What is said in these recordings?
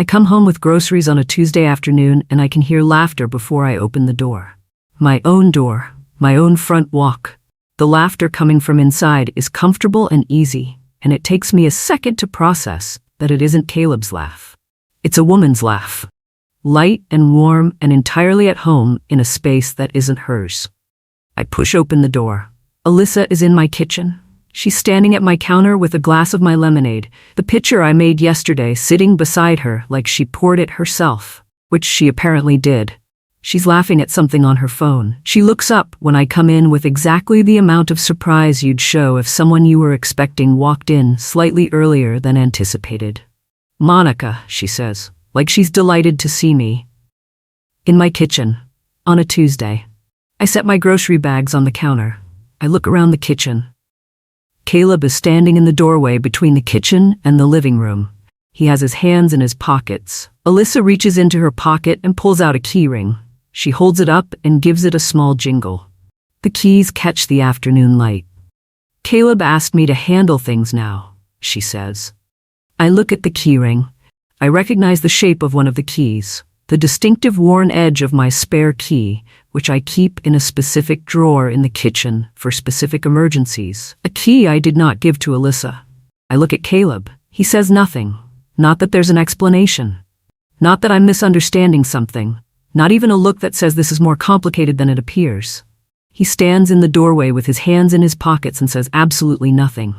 I come home with groceries on a Tuesday afternoon and I can hear laughter before I open the door. My own front walk. The laughter coming from inside is comfortable and easy, and it takes me a second to process that it isn't Caleb's laugh. It's a woman's laugh. Light and warm and entirely at home in a space that isn't hers. I push open the door. Alyssa is in my kitchen. She's standing at my counter with a glass of my lemonade, the pitcher I made yesterday sitting beside her like she poured it herself, which she apparently did. She's laughing at something on her phone. She looks up when I come in with exactly the amount of surprise you'd show if someone you were expecting walked in slightly earlier than anticipated. "Monica," she says, like she's delighted to see me. In my kitchen, on a Tuesday. I set my grocery bags on the counter. I look around the kitchen. Caleb is standing in the doorway between the kitchen and the living room. He has his hands in his pockets. Alyssa reaches into her pocket and pulls out a key ring. She holds it up and gives it a small jingle. The keys catch the afternoon light. "Caleb asked me to handle things now," she says. I look at the key ring. I recognize the shape of one of the keys, the distinctive worn edge of my spare key, which I keep in a specific drawer in the kitchen for specific emergencies. A key I did not give to Alyssa. I look at Caleb. He says nothing. Not that there's an explanation. Not that I'm misunderstanding something. Not even a look that says this is more complicated than it appears. He stands in the doorway with his hands in his pockets and says absolutely nothing.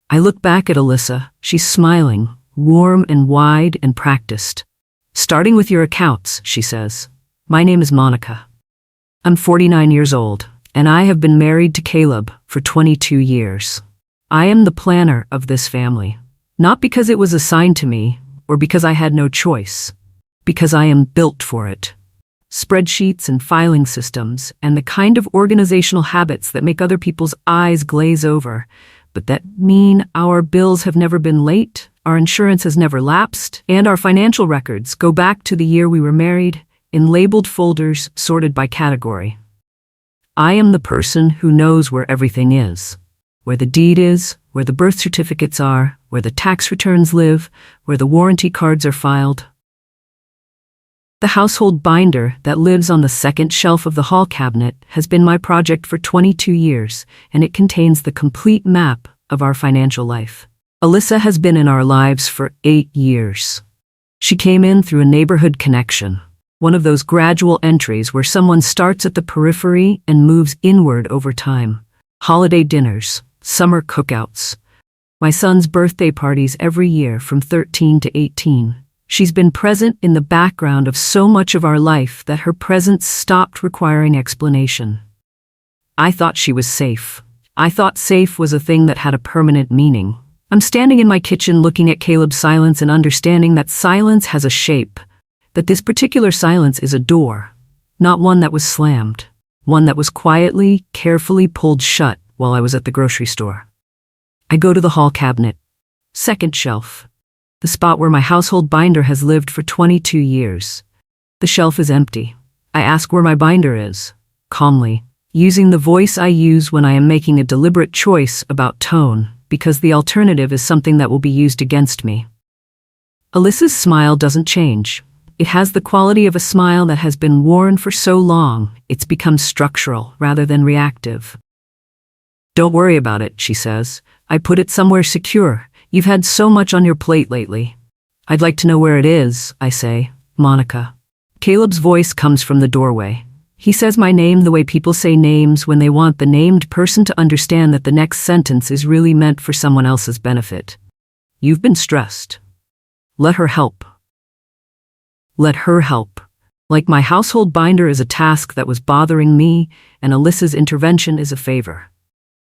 I look back at Alyssa. She's smiling, warm and wide and practiced. "Starting with your accounts," she says. "My name is Monica. I'm 49 years old, and I have been married to Caleb for 22 years. I am the planner of this family. Not because it was assigned to me, or because I had no choice. Because I am built for it. Spreadsheets and filing systems, and the kind of organizational habits that make other people's eyes glaze over, but that mean our bills have never been late, our insurance has never lapsed, and our financial records go back to the year we were married, in labeled folders sorted by category. I am the person who knows where everything is. Where the deed is, where the birth certificates are, where the tax returns live, where the warranty cards are filed. The household binder that lives on the second shelf of the hall cabinet has been my project for 22 years, and it contains the complete map of our financial life. Alyssa has been in our lives for 8 years. She came in through a neighborhood connection, one of those gradual entries where someone starts at the periphery and moves inward over time. Holiday dinners, summer cookouts, my son's birthday parties every year from 13 to 18. She's been present in the background of so much of our life that her presence stopped requiring explanation. I thought she was safe. I thought safe was a thing that had a permanent meaning. I'm standing in my kitchen looking at Caleb's silence and understanding that silence has a shape, that this particular silence is a door, not one that was slammed, one that was quietly, carefully pulled shut while I was at the grocery store. I go to the hall cabinet, second shelf, the spot where my household binder has lived for 22 years. The shelf is empty. I ask where my binder is, calmly, using the voice I use when I am making a deliberate choice about tone, because the alternative is something that will be used against me. Alyssa's smile doesn't change. It has the quality of a smile that has been worn for so long, it's become structural rather than reactive. "Don't worry about it," she says. "I put it somewhere secure. You've had so much on your plate lately." "I'd like to know where it is," I say. "Monica." Caleb's voice comes from the doorway. He says my name the way people say names when they want the named person to understand that the next sentence is really meant for someone else's benefit. "You've been stressed. Let her help." Let her help. Like my household binder is a task that was bothering me, and Alyssa's intervention is a favor.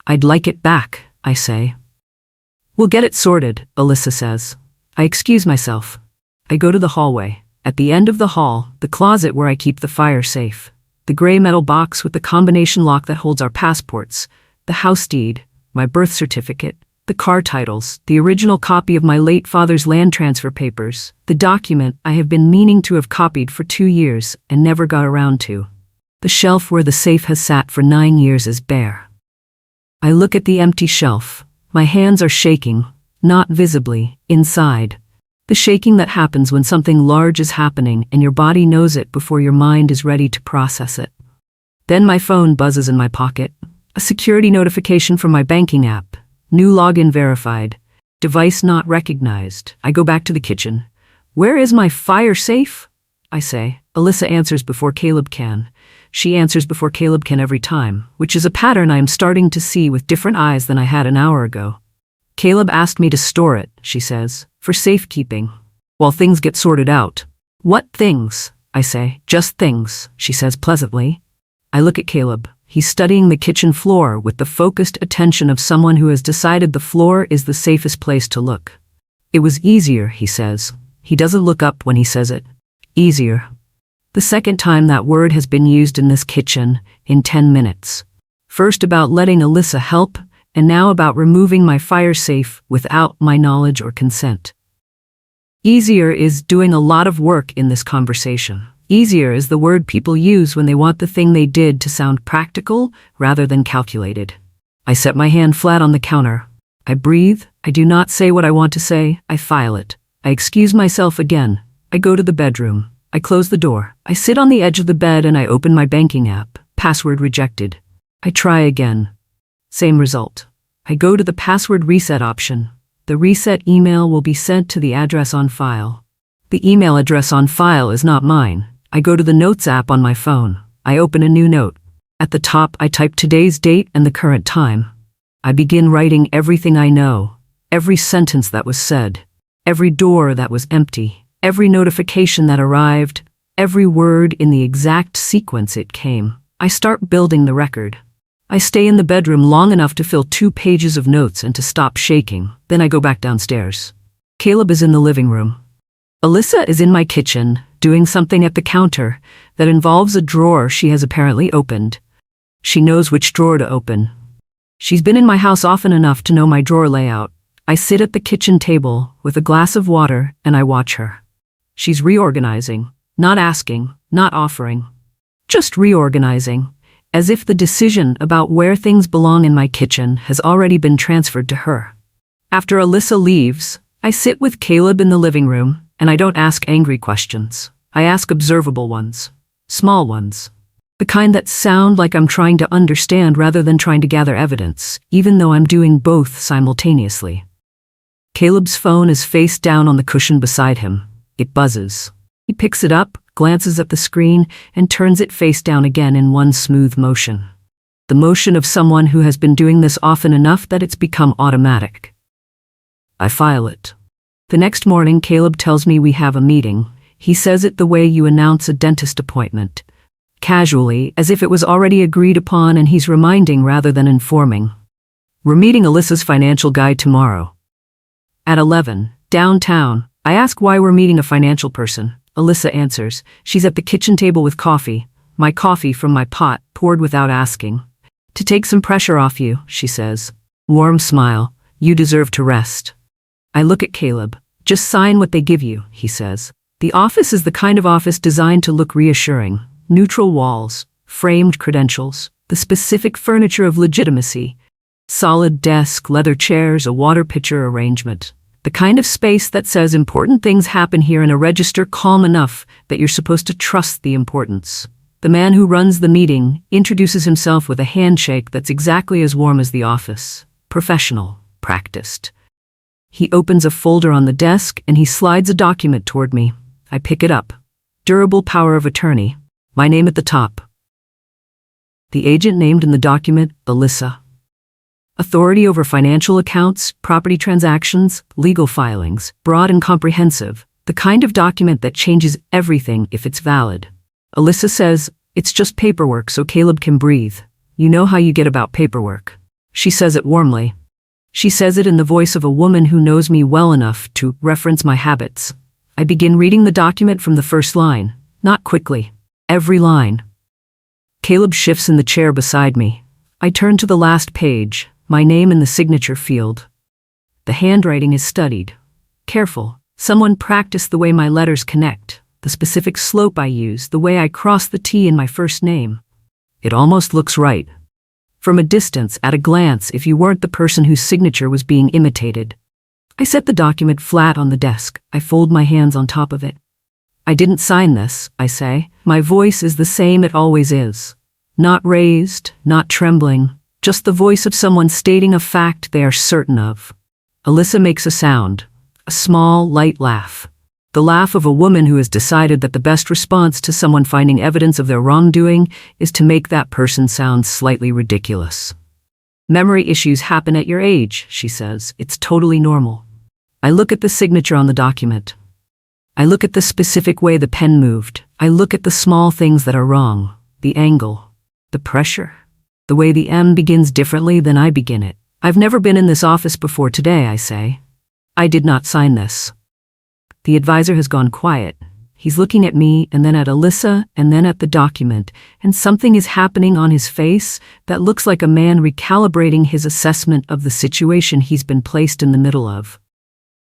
"I'd like it back," I say. "We'll get it sorted," Alyssa says. I excuse myself. I go to the hallway. At the end of the hall, the closet where I keep the fire safe. The gray metal box with the combination lock that holds our passports. The house deed, my birth certificate, the car titles, the original copy of my late father's land transfer papers, the document I have been meaning to have copied for 2 years and never got around to. The shelf where the safe has sat for 9 years is bare. I look at the empty shelf. My hands are shaking, not visibly, inside. The shaking that happens when something large is happening and your body knows it before your mind is ready to process it. Then my phone buzzes in my pocket. A security notification from my banking app. New login verified. Device not recognized. I go back to the kitchen. "Where is my fire safe?" I say. Alyssa answers before Caleb can. She answers before Caleb can every time, which is a pattern I am starting to see with different eyes than I had an hour ago. "Caleb asked me to store it," she says, "for safekeeping, while things get sorted out." "What things?" I say. "Just things," she says pleasantly. I look at Caleb. He's studying the kitchen floor with the focused attention of someone who has decided the floor is the safest place to look. "It was easier," he says. He doesn't look up when he says it. Easier. The second time that word has been used in this kitchen in 10 minutes. First about letting Alyssa help, and now about removing my fire safe without my knowledge or consent. Easier is doing a lot of work in this conversation. Easier is the word people use when they want the thing they did to sound practical rather than calculated. I set my hand flat on the counter. I breathe. I do not say what I want to say. I file it. I excuse myself again. I go to the bedroom. I close the door. I sit on the edge of the bed and I open my banking app. Password rejected. I try again. Same result. I go to the password reset option. The reset email will be sent to the address on file. The email address on file is not mine. I go to the Notes app on my phone. I open a new note. At the top, I type today's date and the current time. I begin writing everything I know, every sentence that was said, every door that was empty, every notification that arrived, every word in the exact sequence it came. I start building the record. I stay in the bedroom long enough to fill 2 pages of notes and to stop shaking. Then I go back downstairs. Caleb is in the living room. Alyssa is in my kitchen, doing something at the counter that involves a drawer she has apparently opened. She knows which drawer to open. She's been in my house often enough to know my drawer layout. I sit at the kitchen table with a glass of water and I watch her. She's reorganizing, not asking, not offering. Just reorganizing, as if the decision about where things belong in my kitchen has already been transferred to her. After Alyssa leaves, I sit with Caleb in the living room and I don't ask angry questions. I ask observable ones, small ones. The kind that sound like I'm trying to understand rather than trying to gather evidence, even though I'm doing both simultaneously. Caleb's phone is face down on the cushion beside him. It buzzes. He picks it up, glances at the screen, and turns it face down again in one smooth motion. The motion of someone who has been doing this often enough that it's become automatic. I file it. The next morning, Caleb tells me we have a meeting. He says it the way you announce a dentist appointment. Casually, as if it was already agreed upon and he's reminding rather than informing. We're meeting Alyssa's financial guide tomorrow. At 11, downtown. I ask why we're meeting a financial person. Alyssa answers. She's at the kitchen table with coffee. My coffee from my pot, poured without asking. To take some pressure off you, she says. Warm smile. You deserve to rest. I look at Caleb. Just sign what they give you, he says. The office is the kind of office designed to look reassuring. Neutral walls, framed credentials, the specific furniture of legitimacy. Solid desk, leather chairs, a water pitcher arrangement. The kind of space that says important things happen here in a register calm enough that you're supposed to trust the importance. The man who runs the meeting introduces himself with a handshake that's exactly as warm as the office. Professional, practiced. He opens a folder on the desk and he slides a document toward me. I pick it up. Durable power of attorney. My name at the top. The agent named in the document, Alyssa. Authority over financial accounts, property transactions, legal filings, broad and comprehensive, the kind of document that changes everything if it's valid. Alyssa says, it's just paperwork so Caleb can breathe. You know how you get about paperwork. She says it warmly. She says it in the voice of a woman who knows me well enough to reference my habits. I begin reading the document from the first line, not quickly. Every line. Caleb shifts in the chair beside me. I turn to the last page, my name in the signature field. The handwriting is studied. Careful. Someone practiced the way my letters connect, the specific slope I use, the way I cross the T in my first name. It almost looks right. From a distance, at a glance, if you weren't the person whose signature was being imitated. I set the document flat on the desk. I fold my hands on top of it. I didn't sign this, I say. My voice is the same it always is. Not raised, not trembling, just the voice of someone stating a fact they are certain of. Alyssa makes a sound, a small, light laugh. The laugh of a woman who has decided that the best response to someone finding evidence of their wrongdoing is to make that person sound slightly ridiculous. Memory issues happen at your age, she says. It's totally normal. I look at the signature on the document. I look at the specific way the pen moved. I look at the small things that are wrong. The angle, the pressure, the way the M begins differently than I begin it. I've never been in this office before today, I say. I did not sign this. The advisor has gone quiet. He's looking at me and then at Alyssa and then at the document, and something is happening on his face that looks like a man recalibrating his assessment of the situation he's been placed in the middle of.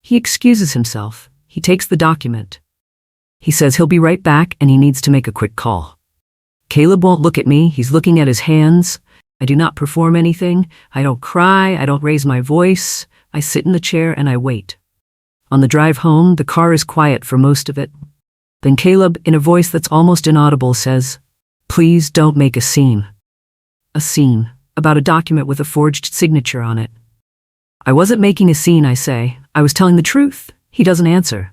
He excuses himself. He takes the document. He says he'll be right back and he needs to make a quick call. Caleb won't look at me. He's looking at his hands. I do not perform anything. I don't cry. I don't raise my voice. I sit in the chair and I wait. On the drive home, the car is quiet for most of it. Then Caleb, in a voice that's almost inaudible, says, "Please don't make a scene." A scene about a document with a forged signature on it. I wasn't making a scene, I say. I was telling the truth. He doesn't answer.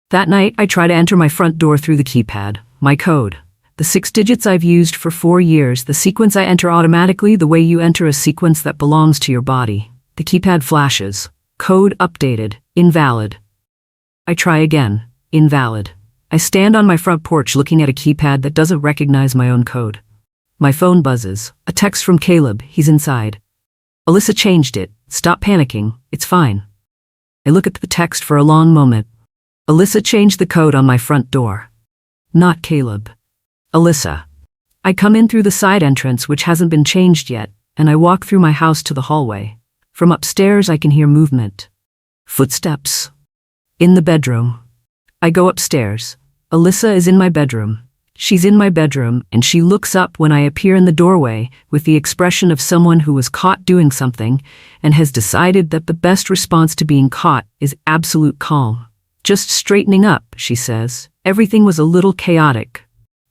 That night, I try to enter my front door through the keypad. My code. The 6 digits I've used for 4 years, the sequence I enter automatically, the way you enter a sequence that belongs to your body. The keypad flashes. Code updated. Invalid. I try again. Invalid. I stand on my front porch looking at a keypad that doesn't recognize my own code. My phone buzzes. A text from Caleb. He's inside. Alyssa changed it. Stop panicking. It's fine. I look at the text for a long moment. Alyssa changed the code on my front door. Not Caleb. Alyssa. I come in through the side entrance, which hasn't been changed yet, and I walk through my house to the hallway. From upstairs, I can hear movement. Footsteps. In the bedroom. I go upstairs. Alyssa is in my bedroom. She's in my bedroom, and she looks up when I appear in the doorway with the expression of someone who was caught doing something and has decided that the best response to being caught is absolute calm. Just straightening up, she says. Everything was a little chaotic.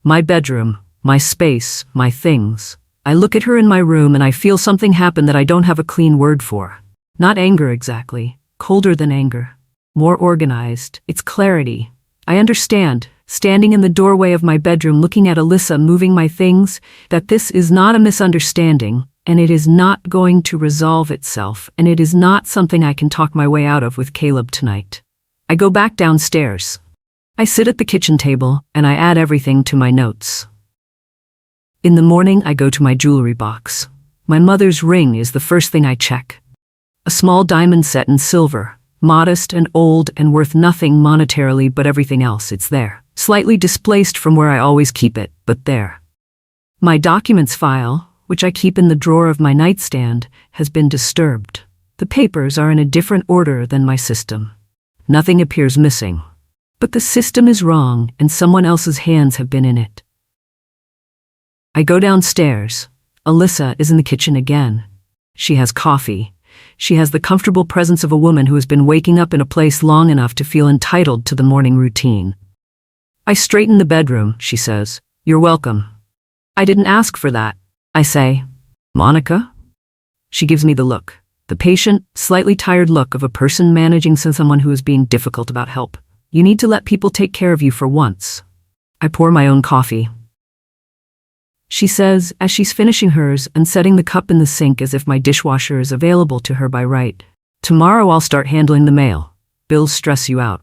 My bedroom, my space, my things. I look at her in my room and I feel something happen that I don't have a clean word for. Not anger exactly, colder than anger. More organized, it's clarity. I understand, standing in the doorway of my bedroom looking at Alyssa moving my things, that this is not a misunderstanding, and it is not going to resolve itself, and it is not something I can talk my way out of with Caleb tonight. I go back downstairs. I sit at the kitchen table and I add everything to my notes. In the morning, I go to my jewelry box. My mother's ring is the first thing I check. A small diamond set in silver, modest and old and worth nothing monetarily, but everything else, it's there. Slightly displaced from where I always keep it, but there. My documents file, which I keep in the drawer of my nightstand, has been disturbed. The papers are in a different order than my system. Nothing appears missing. But the system is wrong and someone else's hands have been in it. I go downstairs. Alyssa is in the kitchen again. She has coffee. She has the comfortable presence of a woman who has been waking up in a place long enough to feel entitled to the morning routine. I straighten the bedroom, she says. You're welcome. I didn't ask for that. I say, Monica? She gives me the look. The patient, slightly tired look of a person managing someone who is being difficult about help. You need to let people take care of you for once. I pour my own coffee. She says, as she's finishing hers and setting the cup in the sink as if my dishwasher is available to her by right. Tomorrow I'll start handling the mail. Bills stress you out.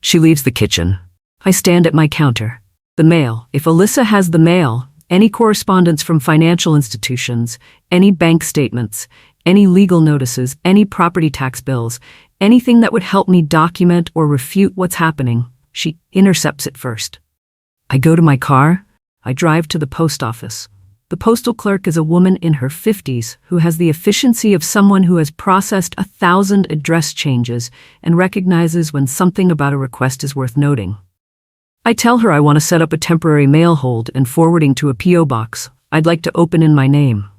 She leaves the kitchen. I stand at my counter. The mail. If Alyssa has the mail, any correspondence from financial institutions, any bank statements, any legal notices, any property tax bills, anything that would help me document or refute what's happening, she intercepts it first. I go to my car. I drive to the post office. The postal clerk is a woman in her 50s who has the efficiency of someone who has processed 1,000 address changes and recognizes when something about a request is worth noting. I tell her I want to set up a temporary mail hold and forwarding to a P.O. box I'd like to open in my name.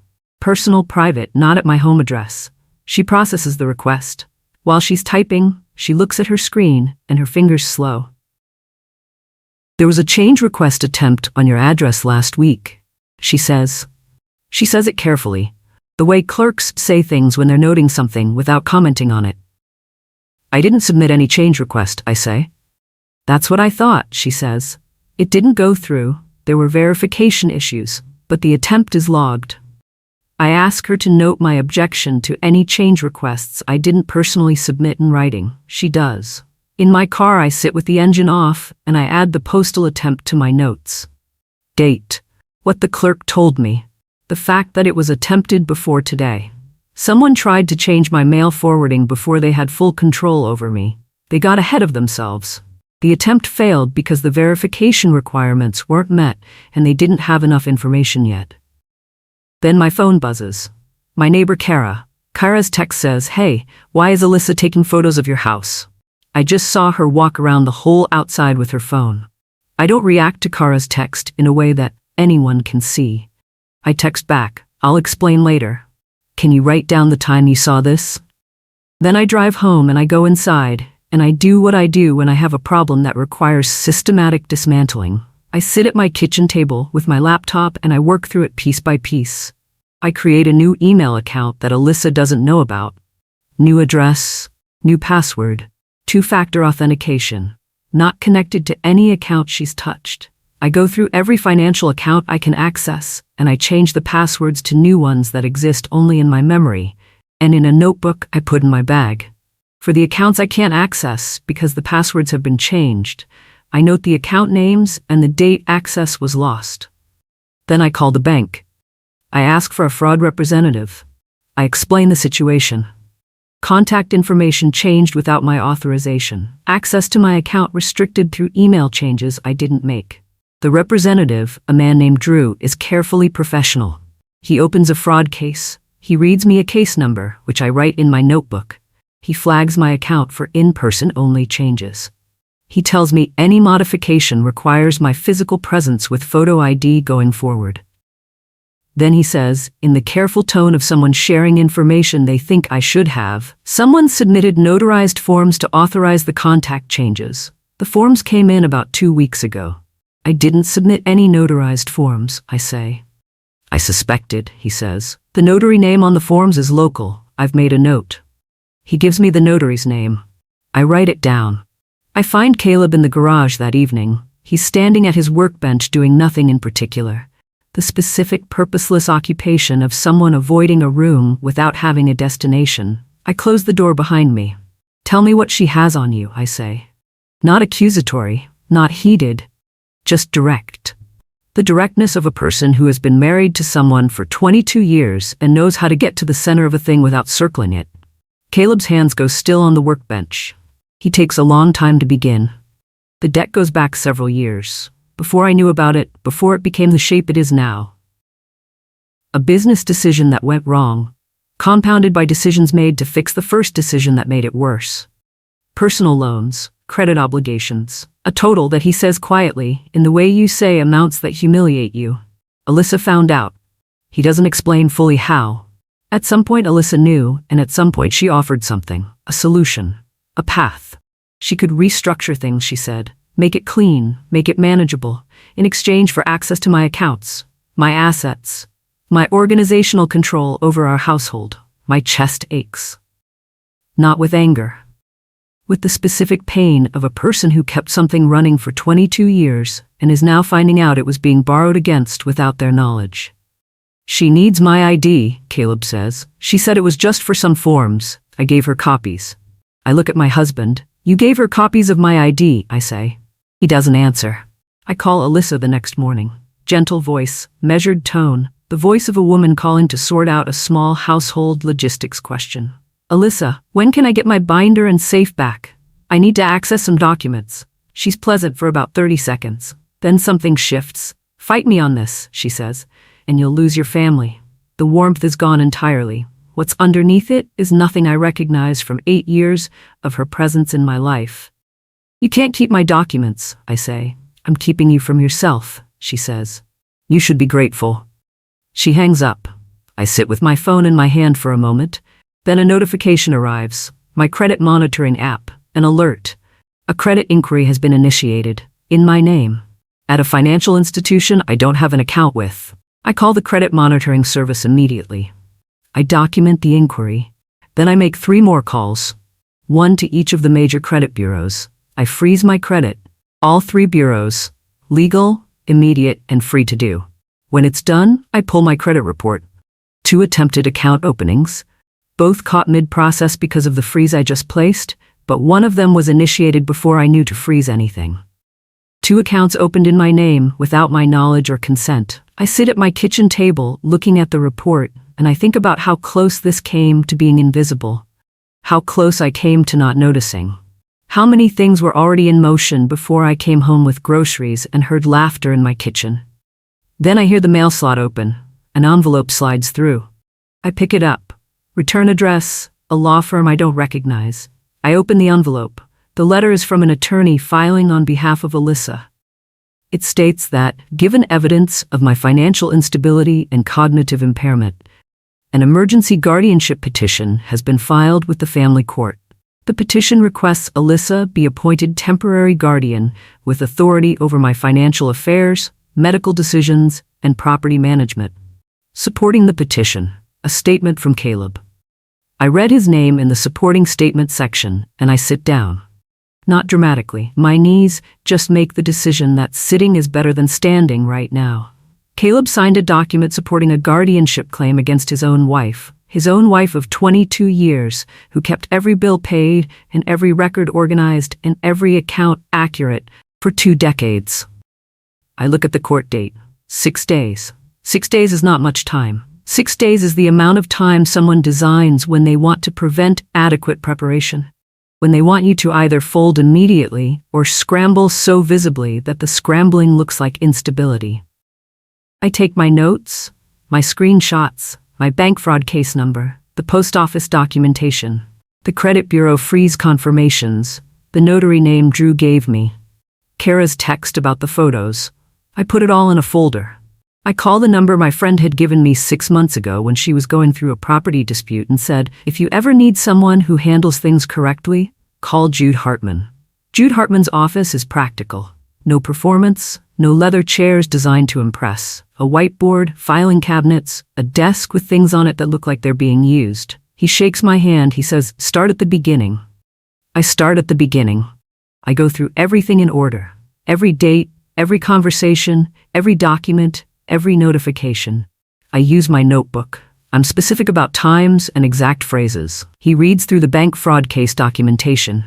Personal, private, not at my home address. She processes the request. While she's typing, she looks at her screen and her fingers slow. "There was a change request attempt on your address last week," she says. She says it carefully, the way clerks say things when they're noting something without commenting on it. "I didn't submit any change request," I say. "That's what I thought," she says. "It didn't go through, there were verification issues, but the attempt is logged." I ask her to note my objection to any change requests I didn't personally submit in writing. She does. In my car, I sit with the engine off and I add the postal attempt to my notes. Date. What the clerk told me. The fact that it was attempted before today. Someone tried to change my mail forwarding before they had full control over me. They got ahead of themselves. The attempt failed because the verification requirements weren't met and they didn't have enough information yet. Then my phone buzzes. My neighbor Kara. Kara's text says, "Hey, why is Alyssa taking photos of your house?" I just saw her walk around the whole outside with her phone. I don't react to Kara's text in a way that anyone can see. I text back, "I'll explain later. Can you write down the time you saw this?" Then I drive home and I go inside, and I do what I do when I have a problem that requires systematic dismantling. I sit at my kitchen table with my laptop and I work through it piece by piece. I create a new email account that Alyssa doesn't know about. New address, new password, two-factor authentication, not connected to any account she's touched. I go through every financial account I can access, and I change the passwords to new ones that exist only in my memory, and in a notebook I put in my bag. For the accounts I can't access because the passwords have been changed, I note the account names and the date access was lost. Then I call the bank. I ask for a fraud representative. I explain the situation. Contact information changed without my authorization. Access to my account restricted through email changes I didn't make. The representative, a man named Drew, is carefully professional. He opens a fraud case. He reads me a case number, which I write in my notebook. He flags my account for in-person only changes. He tells me any modification requires my physical presence with photo ID going forward. Then he says, in the careful tone of someone sharing information they think I should have, "Someone submitted notarized forms to authorize the contact changes. The forms came in about 2 weeks ago." "I didn't submit any notarized forms," I say. "I suspected," he says. "The notary name on the forms is local. I've made a note." He gives me the notary's name. I write it down. I find Caleb in the garage that evening. He's standing at his workbench doing nothing in particular. The specific purposeless occupation of someone avoiding a room without having a destination. I close the door behind me. "Tell me what she has on you," I say. Not accusatory, not heated, just direct. The directness of a person who has been married to someone for 22 years and knows how to get to the center of a thing without circling it. Caleb's hands go still on the workbench. He takes a long time to begin. The deck goes back several years. Before I knew about it, before it became the shape it is now. A business decision that went wrong, compounded by decisions made to fix the first decision that made it worse. Personal loans, credit obligations, a total that he says quietly, in the way you say amounts that humiliate you. Alyssa found out. He doesn't explain fully how. At some point Alyssa knew, and at some point she offered something, a solution, a path. She could restructure things, she said, make it clean, make it manageable, in exchange for access to my accounts, my assets, my organizational control over our household. My chest aches. Not with anger. With the specific pain of a person who kept something running for 22 years and is now finding out it was being borrowed against without their knowledge. "She needs my ID," Caleb says. "She said it was just for some forms. I gave her copies." I look at my husband. "You gave her copies of my ID," I say. He doesn't answer. I call Alyssa the next morning. Gentle voice, measured tone, the voice of a woman calling to sort out a small household logistics question. "Alyssa, when can I get my binder and safe back? I need to access some documents." She's pleasant for about 30 seconds. Then something shifts. "Fight me on this," she says, "and you'll lose your family." The warmth is gone entirely. What's underneath it is nothing I recognize from 8 years of her presence in my life. "You can't keep my documents," I say. "I'm keeping you from yourself," she says. "You should be grateful." She hangs up. I sit with my phone in my hand for a moment. Then a notification arrives. My credit monitoring app, an alert. A credit inquiry has been initiated, in my name, at a financial institution I don't have an account with. I call the credit monitoring service immediately. I document the inquiry. Then I make 3 more calls, one to each of the major credit bureaus. I freeze my credit, all 3 bureaus, legal, immediate, and free to do. When it's done, I pull my credit report. 2 attempted account openings, both caught mid-process because of the freeze I just placed, but one of them was initiated before I knew to freeze anything. 2 accounts opened in my name without my knowledge or consent. I sit at my kitchen table looking at the report, and I think about how close this came to being invisible. How close I came to not noticing. How many things were already in motion before I came home with groceries and heard laughter in my kitchen. Then I hear the mail slot open. An envelope slides through. I pick it up. Return address, a law firm I don't recognize. I open the envelope. The letter is from an attorney filing on behalf of Alyssa. It states that, given evidence of my financial instability and cognitive impairment, an emergency guardianship petition has been filed with the family court. The petition requests Alyssa be appointed temporary guardian with authority over my financial affairs, medical decisions, and property management. Supporting the petition, a statement from Caleb. I read his name in the supporting statement section, and I sit down. Not dramatically, my knees just make the decision that sitting is better than standing right now. Caleb signed a document supporting a guardianship claim against his own wife of 22 years, who kept every bill paid and every record organized and every account accurate for 2 decades. I look at the court date. 6 days. 6 days is not much time. 6 days is the amount of time someone designs when they want to prevent adequate preparation. When they want you to either fold immediately or scramble so visibly that the scrambling looks like instability. I take my notes, my screenshots, my bank fraud case number, the post office documentation, the credit bureau freeze confirmations, the notary name Drew gave me, Kara's text about the photos. I put it all in a folder. I call the number my friend had given me 6 months ago when she was going through a property dispute and said, if you ever need someone who handles things correctly, call Jude Hartman. Jude Hartman's office is practical. No performance, no leather chairs designed to impress, a whiteboard, filing cabinets, a desk with things on it that look like they're being used. He shakes my hand, he says, start at the beginning. I start at the beginning. I go through everything in order. Every date, every conversation, every document, every notification. I use my notebook. I'm specific about times and exact phrases. He reads through the bank fraud case documentation.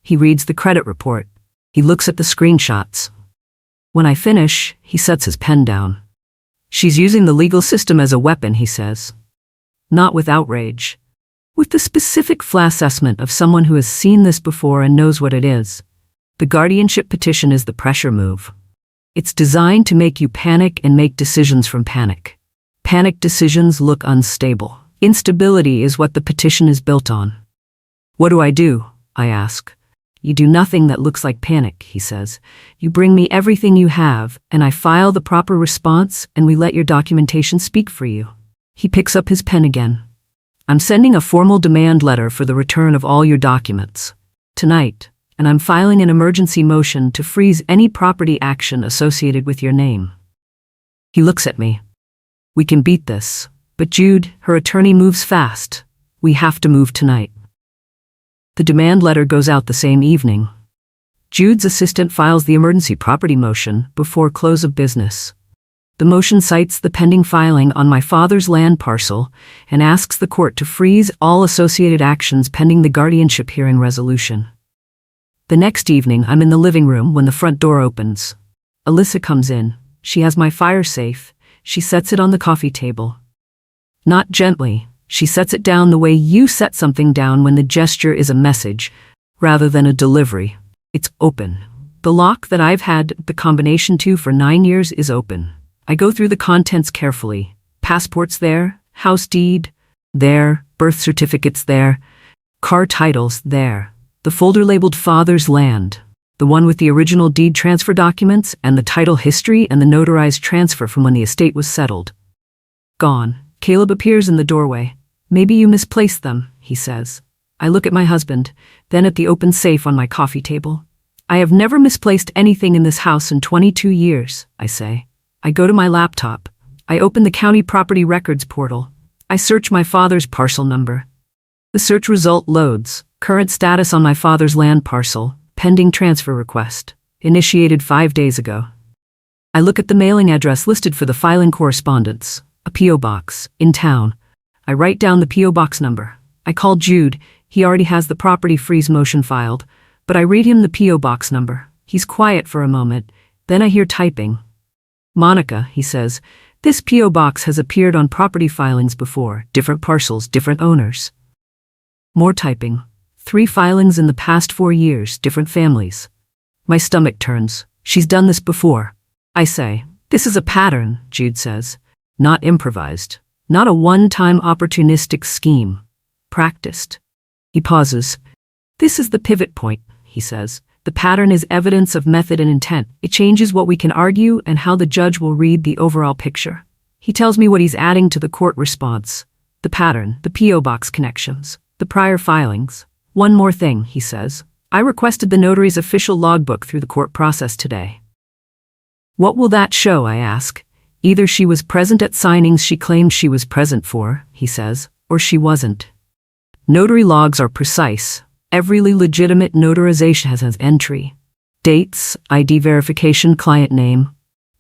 He reads the credit report. He looks at the screenshots. When I finish, he sets his pen down. She's using the legal system as a weapon, he says. Not with outrage. With the specific assessment of someone who has seen this before and knows what it is. The guardianship petition is the pressure move. It's designed to make you panic and make decisions from panic. Panic decisions look unstable. Instability is what the petition is built on. What do? I ask. You do nothing that looks like panic, he says. You bring me everything you have, and I file the proper response, and we let your documentation speak for you. He picks up his pen again. I'm sending a formal demand letter for the return of all your documents tonight, and I'm filing an emergency motion to freeze any property action associated with your name. He looks at me. We can beat this, but Jude, her attorney, moves fast. We have to move tonight. The demand letter goes out the same evening. Jude's assistant files the emergency property motion before close of business. The motion cites the pending filing on my father's land parcel and asks the court to freeze all associated actions pending the guardianship hearing resolution. The next evening, I'm in the living room when the front door opens. Alyssa comes in. She has my fire safe. She sets it on the coffee table. Not gently. She sets it down the way you set something down when the gesture is a message, rather than a delivery. It's open. The lock that I've had the combination to for 9 years is open. I go through the contents carefully. Passports there, house deed there, birth certificates there, car titles there. The folder labeled Father's Land, the one with the original deed transfer documents and the title history and the notarized transfer from when the estate was settled. Gone. Caleb appears in the doorway. Maybe you misplaced them, he says. I look at my husband, then at the open safe on my coffee table. I have never misplaced anything in this house in 22 years, I say. I go to my laptop. I open the county property records portal. I search my father's parcel number. The search result loads. Current status on my father's land parcel. Pending transfer request. Initiated 5 days ago. I look at the mailing address listed for the filing correspondence. A P.O. box. In town. I write down the P.O. box number. I call Jude. He already has the property freeze motion filed, but I read him the P.O. box number. He's quiet for a moment. Then I hear typing. Monica, he says, this P.O. box has appeared on property filings before. Different parcels, different owners. More typing. 3 filings in the past 4 years, different families. My stomach turns. She's done this before. I say, this is a pattern, Jude says. Not improvised. Not a one-time opportunistic scheme. Practiced. He pauses. This is the pivot point, he says. The pattern is evidence of method and intent. It changes what we can argue and how the judge will read the overall picture. He tells me what he's adding to the court response. The pattern, the P.O. box connections, the prior filings. One more thing, he says. I requested the notary's official logbook through the court process today. What will that show, I ask. Either she was present at signings she claimed she was present for, he says, or she wasn't. Notary logs are precise. Every legitimate notarization has an entry. Dates, ID verification, client name.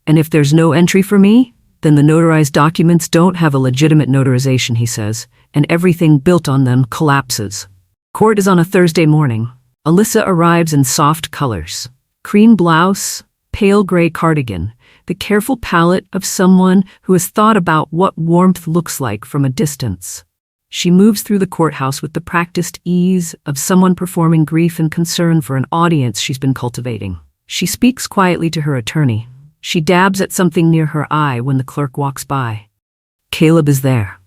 And if there's no entry for me, then the notarized documents don't have a legitimate notarization, he says, and everything built on them collapses. Court is on a Thursday morning. Alyssa arrives in soft colors. Cream blouse, pale gray cardigan, the careful palette of someone who has thought about what warmth looks like from a distance. She moves through the courthouse with the practiced ease of someone performing grief and concern for an audience she's been cultivating. She speaks quietly to her attorney. She dabs at something near her eye when the clerk walks by. Caleb is there.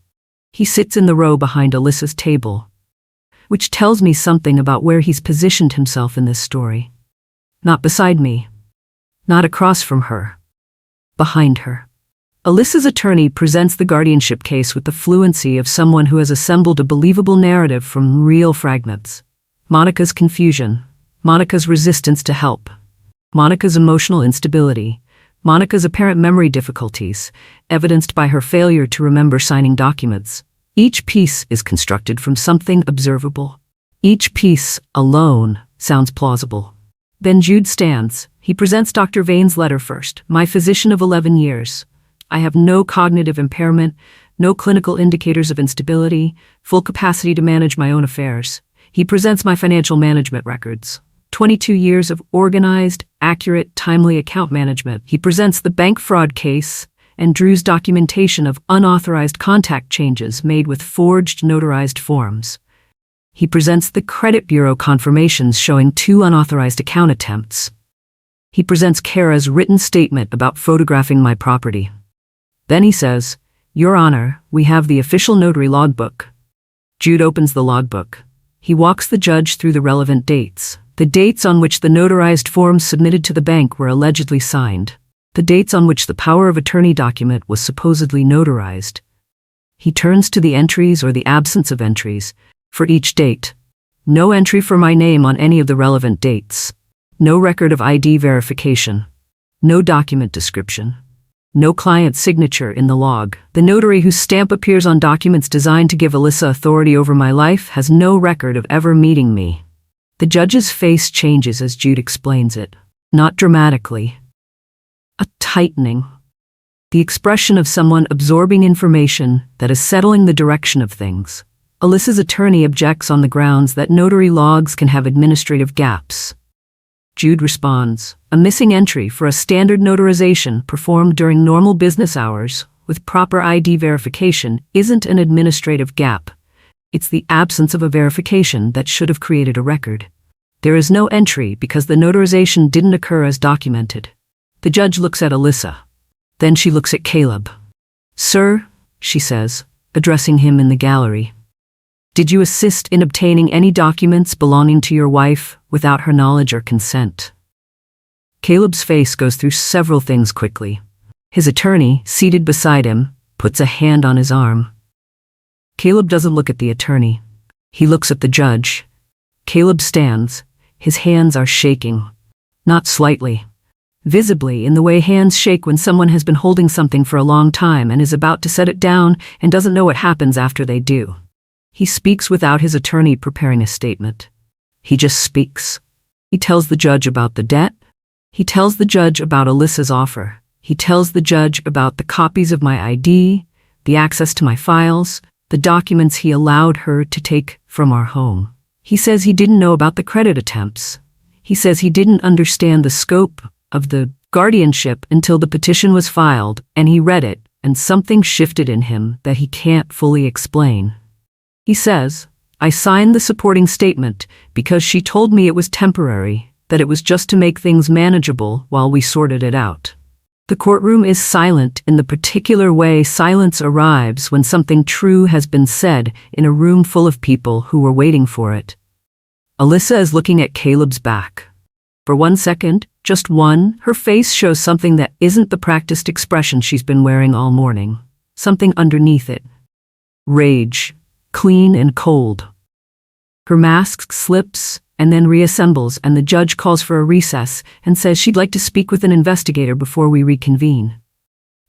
He sits in the row behind Alyssa's table, which tells me something about where he's positioned himself in this story. Not beside me. Not across from her. Behind her. Alyssa's attorney presents the guardianship case with the fluency of someone who has assembled a believable narrative from real fragments. Monica's confusion. Monica's resistance to help. Monica's emotional instability. Monica's apparent memory difficulties, evidenced by her failure to remember signing documents. Each piece is constructed from something observable. Each piece, alone, sounds plausible. Then Jude stands. He presents Dr. Vane's letter first. My physician of 11 years. I have no cognitive impairment, no clinical indicators of instability, full capacity to manage my own affairs. He presents my financial management records. 22 years of organized, accurate, timely account management. He presents the bank fraud case and Drew's documentation of unauthorized contact changes made with forged notarized forms. He presents the credit bureau confirmations showing 2 unauthorized account attempts. He presents Kara's written statement about photographing my property. Then he says, Your Honor, we have the official notary logbook. Jude opens the logbook. He walks the judge through the relevant dates. The dates on which the notarized forms submitted to the bank were allegedly signed. The dates on which the power of attorney document was supposedly notarized. He turns to the entries or the absence of entries for each date. No entry for my name on any of the relevant dates. No record of ID verification. No document description. No client signature in the log. The notary whose stamp appears on documents designed to give Alyssa authority over my life has no record of ever meeting me. The judge's face changes as Jude explains it. Not dramatically. A tightening. The expression of someone absorbing information that is settling the direction of things. Alyssa's attorney objects on the grounds that notary logs can have administrative gaps. Jude responds, a missing entry for a standard notarization performed during normal business hours with proper ID verification isn't an administrative gap. It's the absence of a verification that should have created a record. There is no entry because the notarization didn't occur as documented. The judge looks at Alyssa. Then she looks at Caleb. Sir, she says, addressing him in the gallery. Did you assist in obtaining any documents belonging to your wife without her knowledge or consent? Caleb's face goes through several things quickly. His attorney, seated beside him, puts a hand on his arm. Caleb doesn't look at the attorney. He looks at the judge. Caleb stands. His hands are shaking. Not slightly. Visibly, in the way hands shake when someone has been holding something for a long time and is about to set it down and doesn't know what happens after they do. He speaks without his attorney preparing a statement. He just speaks. He tells the judge about the debt. He tells the judge about Alyssa's offer. He tells the judge about the copies of my ID, the access to my files, the documents he allowed her to take from our home. He says he didn't know about the credit attempts. He says he didn't understand the scope of the guardianship until the petition was filed, and he read it, and something shifted in him that he can't fully explain. He says, I signed the supporting statement because she told me it was temporary, that it was just to make things manageable while we sorted it out. The courtroom is silent in the particular way silence arrives when something true has been said in a room full of people who were waiting for it. Alyssa is looking at Caleb's back. For 1 second, just one, her face shows something that isn't the practiced expression she's been wearing all morning. Something underneath it. Rage. Clean and cold. Her mask slips and then reassembles, and the judge calls for a recess and says she'd like to speak with an investigator before we reconvene.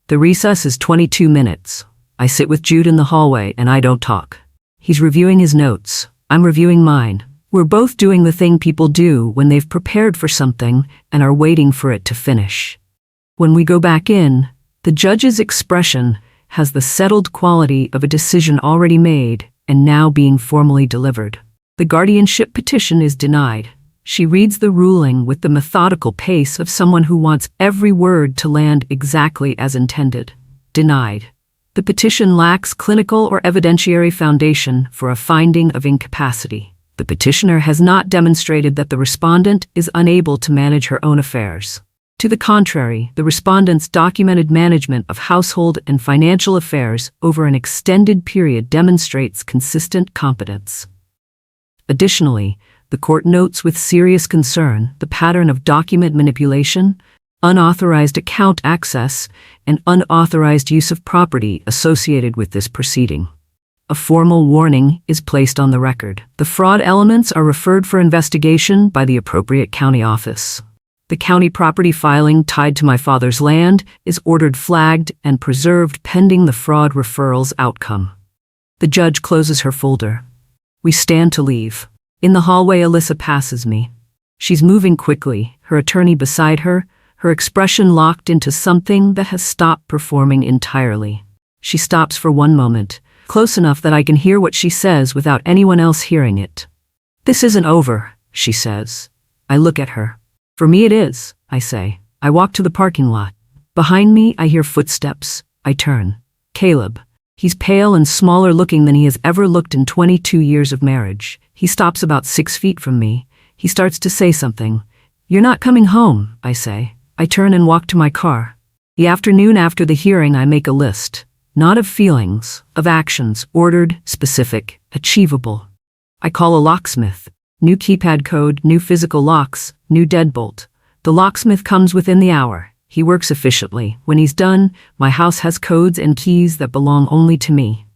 The recess is 22 minutes. I sit with Jude in the hallway and I don't talk. He's reviewing his notes. I'm reviewing mine. We're both doing the thing people do when they've prepared for something and are waiting for it to finish. When we go back in, the judge's expression has the settled quality of a decision already made and now being formally delivered. The guardianship petition is denied. She reads the ruling with the methodical pace of someone who wants every word to land exactly as intended. Denied. The petition lacks clinical or evidentiary foundation for a finding of incapacity. The petitioner has not demonstrated that the respondent is unable to manage her own affairs. To the contrary, the respondent's documented management of household and financial affairs over an extended period demonstrates consistent competence. Additionally, the court notes with serious concern the pattern of document manipulation, unauthorized account access, and unauthorized use of property associated with this proceeding. A formal warning is placed on the record. The fraud elements are referred for investigation by the appropriate county office. The county property filing tied to my father's land is ordered flagged and preserved pending the fraud referral's outcome. The judge closes her folder. We stand to leave. In the hallway, Alyssa passes me. She's moving quickly, her attorney beside her, her expression locked into something that has stopped performing entirely. She stops for 1 moment, close enough that I can hear what she says without anyone else hearing it. This isn't over, she says. I look at her. For me it is, I say. I walk to the parking lot. Behind me, I hear footsteps. I turn. Caleb. He's pale and smaller looking than he has ever looked in 22 years of marriage. He stops about 6 feet from me. He starts to say something. You're not coming home, I say. I turn and walk to my car. The afternoon after the hearing, I make a list. Not of feelings, of actions, ordered, specific, achievable. I call a locksmith. New keypad code, new physical locks, new deadbolt. The locksmith comes within the hour. He works efficiently. When he's done, my house has codes and keys that belong only to me.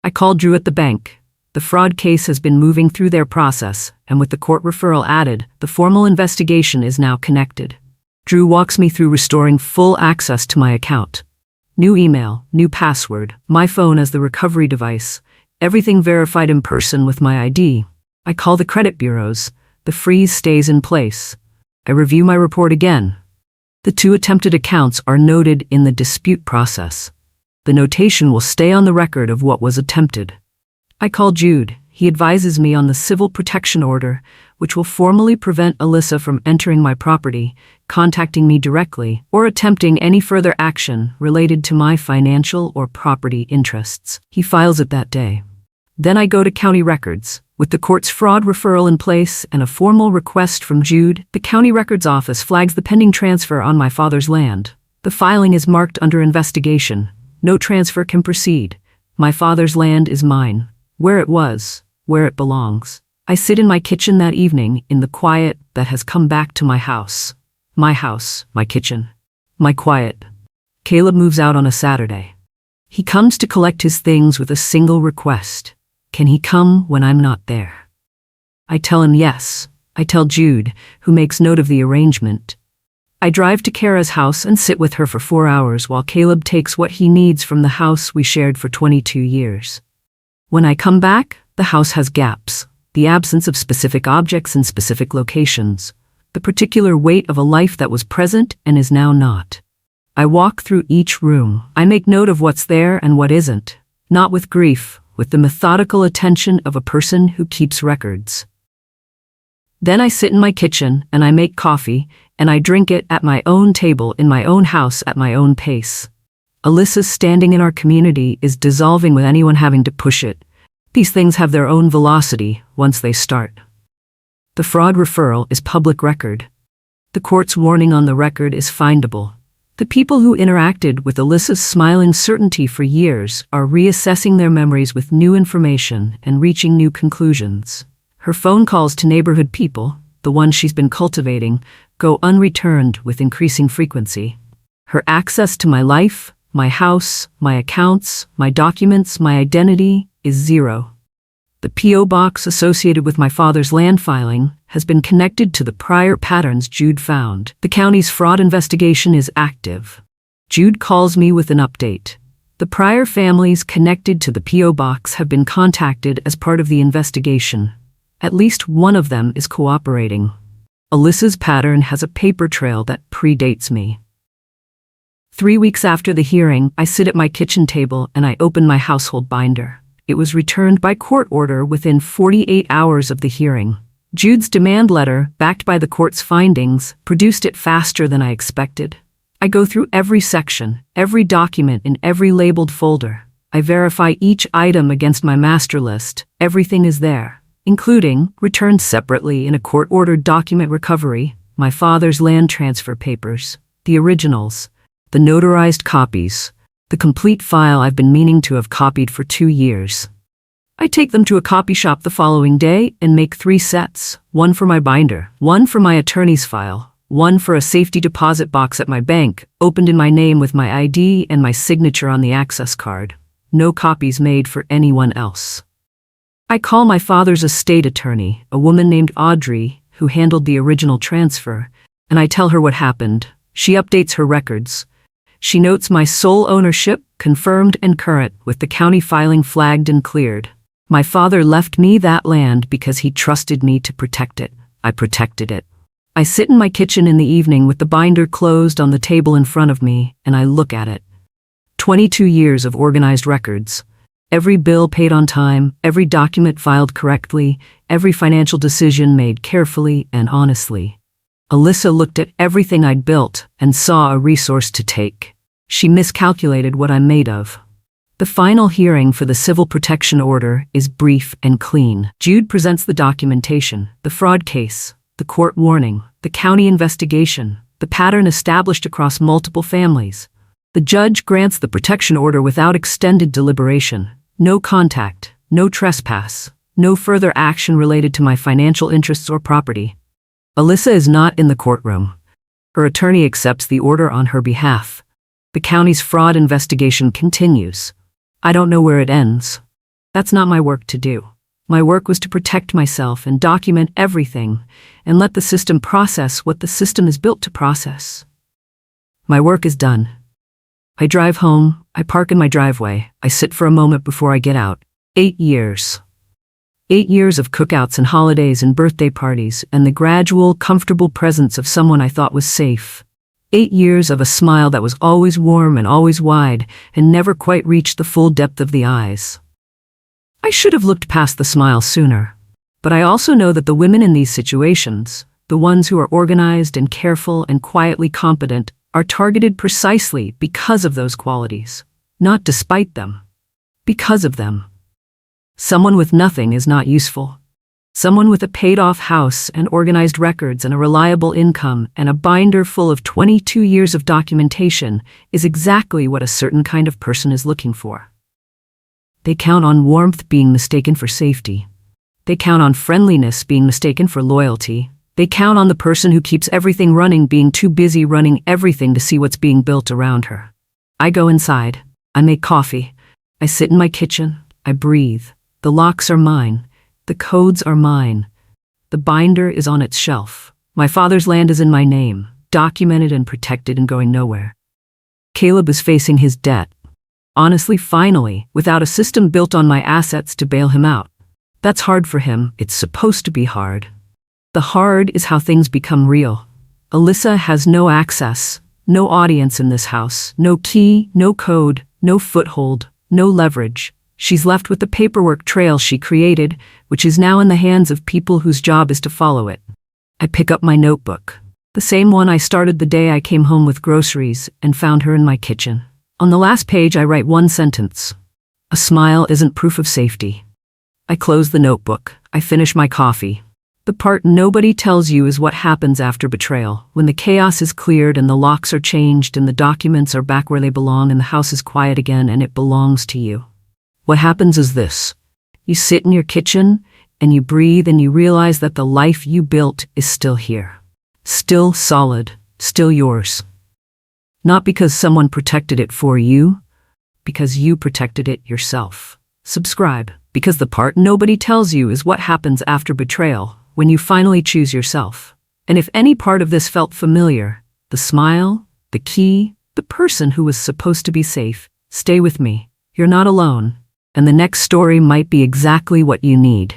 I call Drew at the bank. The fraud case has been moving through their process, and with the court referral added, the formal investigation is now connected. Drew walks me through restoring full access to my account. New email, new password, my phone as the recovery device, everything verified in person with my ID. I call the credit bureaus. The freeze stays in place. I review my report again. The 2 attempted accounts are noted in the dispute process. The notation will stay on the record of what was attempted. I call Jude. He advises me on the civil protection order, which will formally prevent Alyssa from entering my property, contacting me directly, or attempting any further action related to my financial or property interests. He files it that day. Then I go to county records. With the court's fraud referral in place and a formal request from Jude, the county records office flags the pending transfer on my father's land. The filing is marked under investigation. No transfer can proceed. My father's land is mine. Where it was, where it belongs. I sit in my kitchen that evening in the quiet that has come back to my house. My house, my kitchen, my quiet. Caleb moves out on a Saturday. He comes to collect his things with a single request. Can he come when I'm not there? I tell him yes. I tell Jude, who makes note of the arrangement. I drive to Kara's house and sit with her for 4 hours while Caleb takes what he needs from the house we shared for 22 years. When I come back, the house has gaps, the absence of specific objects in specific locations, the particular weight of a life that was present and is now not. I walk through each room. I make note of what's there and what isn't, not with grief, with the methodical attention of a person who keeps records. Then I sit in my kitchen and I make coffee and I drink it at my own table in my own house at my own pace. Alyssa's standing in our community is dissolving with anyone having to push it. These things have their own velocity once they start. The fraud referral is public record. The court's warning on the record is findable. The people who interacted with Alyssa's smiling certainty for years are reassessing their memories with new information and reaching new conclusions. Her phone calls to neighborhood people, the ones she's been cultivating, go unreturned with increasing frequency. Her access to my life, my house, my accounts, my documents, my identity is zero. The P.O. box associated with my father's land filing has been connected to the prior patterns Jude found. The county's fraud investigation is active. Jude calls me with an update. The prior families connected to the P.O. box have been contacted as part of the investigation. At least one of them is cooperating. Alyssa's pattern has a paper trail that predates me. 3 weeks after the hearing, I sit at my kitchen table and I open my household binder. It was returned by court order within 48 hours of the hearing. Jude's demand letter, backed by the court's findings, produced it faster than I expected. I go through every section, every document in every labeled folder. I verify each item against my master list. Everything is there, including, returned separately in a court-ordered document recovery, my father's land transfer papers, the originals, the notarized copies, the complete file I've been meaning to have copied for 2 years. I take them to a copy shop the following day and make 3 sets, one for my binder, one for my attorney's file, one for a safety deposit box at my bank, opened in my name with my ID and my signature on the access card. No copies made for anyone else. I call my father's estate attorney, a woman named Audrey, who handled the original transfer, and I tell her what happened. She updates her records. She notes my sole ownership, confirmed and current, with the county filing flagged and cleared. My father left me that land because he trusted me to protect it. I protected it. I sit in my kitchen in the evening with the binder closed on the table in front of me, and I look at it. 22 years of organized records. Every bill paid on time, every document filed correctly, every financial decision made carefully and honestly. Alyssa looked at everything I'd built and saw a resource to take. She miscalculated what I'm made of. The final hearing for the civil protection order is brief and clean. Jude presents the documentation, the fraud case, the court warning, the county investigation, the pattern established across multiple families. The judge grants the protection order without extended deliberation. No contact, no trespass, no further action related to my financial interests or property. Alyssa is not in the courtroom. Her attorney accepts the order on her behalf. The county's fraud investigation continues. I don't know where it ends. That's not my work to do. My work was to protect myself and document everything and let the system process what the system is built to process. My work is done. I drive home, I park in my driveway, I sit for a moment before I get out. 8 years. 8 years of cookouts and holidays and birthday parties and the gradual, comfortable presence of someone I thought was safe. 8 years of a smile that was always warm and always wide and never quite reached the full depth of the eyes. I should have looked past the smile sooner. But I also know that the women in these situations, the ones who are organized and careful and quietly competent, are targeted precisely because of those qualities, not despite them, because of them. Someone with nothing is not useful. Someone with a paid-off house and organized records and a reliable income and a binder full of 22 years of documentation is exactly what a certain kind of person is looking for. They count on warmth being mistaken for safety. They count on friendliness being mistaken for loyalty. They count on the person who keeps everything running being too busy running everything to see what's being built around her. I go inside. I make coffee. I sit in my kitchen. I breathe. The locks are mine. The codes are mine. The binder is on its shelf. My father's land is in my name, documented and protected and going nowhere. Caleb is facing his debt. Honestly, finally, without a system built on my assets to bail him out. That's hard for him. It's supposed to be hard. The hard is how things become real. Alyssa has no access, no audience in this house, no key, no code, no foothold, no leverage. She's left with the paperwork trail she created, which is now in the hands of people whose job is to follow it. I pick up my notebook, the same one I started the day I came home with groceries and found her in my kitchen. On the last page, I write one sentence. A smile isn't proof of safety. I close the notebook. I finish my coffee. The part nobody tells you is what happens after betrayal, when the chaos is cleared and the locks are changed and the documents are back where they belong and the house is quiet again and it belongs to you. What happens is this. You sit in your kitchen and you breathe and you realize that the life you built is still here. Still solid, still yours. Not because someone protected it for you, because you protected it yourself. Subscribe, because the part nobody tells you is what happens after betrayal, when you finally choose yourself. And if any part of this felt familiar, the smile, the key, the person who was supposed to be safe, stay with me. You're not alone. And the next story might be exactly what you need.